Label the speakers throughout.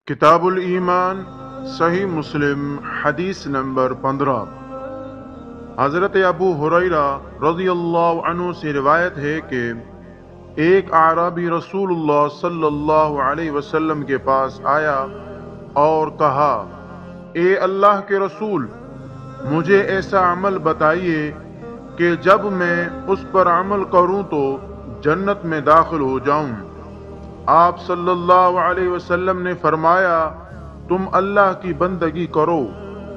Speaker 1: کتاب الایمان صحیح مسلم حدیث نمبر 15۔ حضرت ابو ہریرہ رضی اللہ عنہ سے روایت ہے کہ ایک اعرابی رسول اللہ صلی اللہ علیہ وسلم کے پاس آیا اور کہا، اے اللہ کے رسول، مجھے ایسا عمل بتائیے کہ جب میں اس پر عمل کروں تو جنت میں داخل ہو جاؤں۔ آپ صلی اللہ علیہ وسلم نے فرمایا، تم اللہ کی بندگی کرو،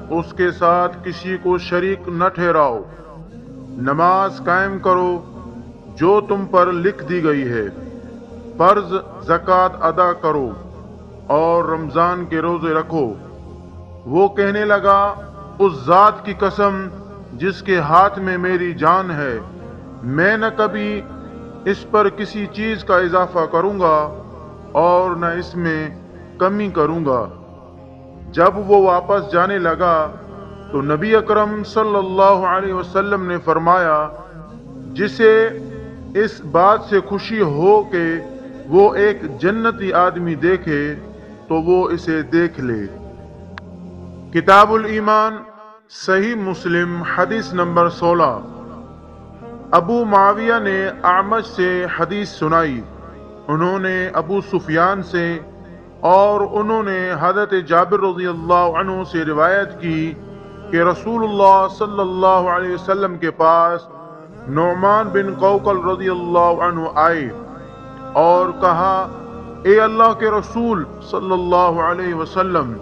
Speaker 1: اس کے ساتھ کسی کو شریک نہ ٹھہراؤ، نماز قائم کرو جو تم پر لکھ دی گئی ہے، فرض زکوٰۃ ادا کرو اور رمضان کے روزے رکھو۔ وہ کہنے لگا، اس ذات کی قسم جس کے ہاتھ میں میری جان ہے، میں نہ کبھی اس پر کسی چیز کا اضافہ کروں گا اور نہ اس میں کمی کروں گا۔ جب وہ واپس جانے لگا تو نبی اکرم صلی اللہ علیہ وسلم نے فرمایا، جسے اس بات سے خوشی ہو کہ وہ ایک جنتی آدمی دیکھے تو وہ اسے دیکھ لے۔ کتاب الایمان صحیح مسلم حدیث نمبر 16۔ ابو معاویہ نے اعمش سے حدیث سنائی، انہوں نے ابو سفیان سے اور انہوں نے حضرت جابر رضی اللہ عنہ سے روایت کی کہ رسول اللہ صلی اللہ علیہ وسلم کے پاس نعمان بن قوقل رضی اللہ عنہ آئے اور کہا، اے اللہ کے رسول صلی اللہ علیہ وسلم،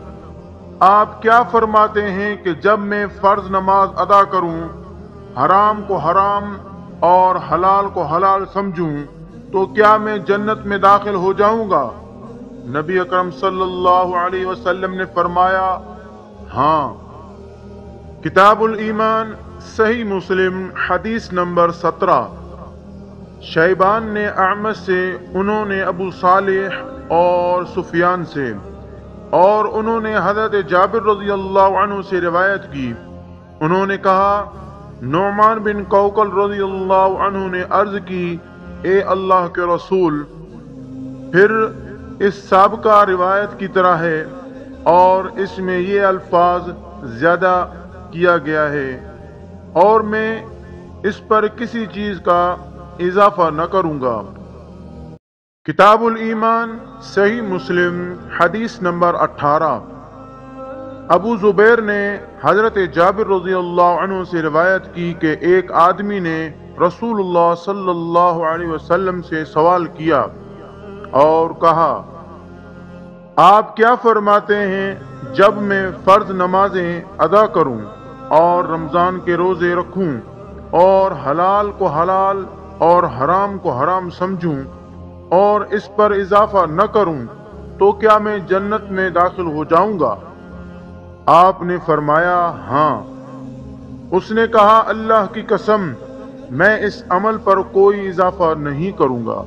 Speaker 1: آپ کیا فرماتے ہیں کہ جب میں فرض نماز ادا کروں، حرام کو حرام اور حلال کو حلال سمجھوں تو کیا میں جنت میں داخل ہو جاؤں گا؟ نبی اکرم صلی اللہ علیہ وسلم نے فرمایا، ہاں۔ کتاب الایمان صحیح مسلم حدیث نمبر 17۔ شیبان نے اعمش سے، انہوں نے ابو صالح اور سفیان سے اور انہوں نے حضرت جابر رضی اللہ عنہ سے روایت کی، انہوں نے کہا، نعمان بن قوقل رضی اللہ عنہ نے عرض کی، اے اللہ کے رسول۔ پھر اس سابقہ روایت کی طرح ہے اور اس میں یہ الفاظ زیادہ کیا گیا ہے اور میں اس پر کسی چیز کا اضافہ نہ کروں گا۔ کتاب الایمان صحیح مسلم حدیث نمبر 18۔ ابو زبیر نے حضرت جابر رضی اللہ عنہ سے روایت کی کہ ایک آدمی نے رسول اللہ صلی اللہ علیہ وسلم سے سوال کیا اور کہا، آپ کیا فرماتے ہیں جب میں فرض نمازیں ادا کروں اور رمضان کے روزے رکھوں اور حلال کو حلال اور حرام کو حرام سمجھوں اور اس پر اضافہ نہ کروں تو کیا میں جنت میں داخل ہو جاؤں گا؟ آپ نے فرمایا، ہاں۔ اس نے کہا، اللہ کی قسم، میں اس عمل پر کوئی اضافہ نہیں کروں گا۔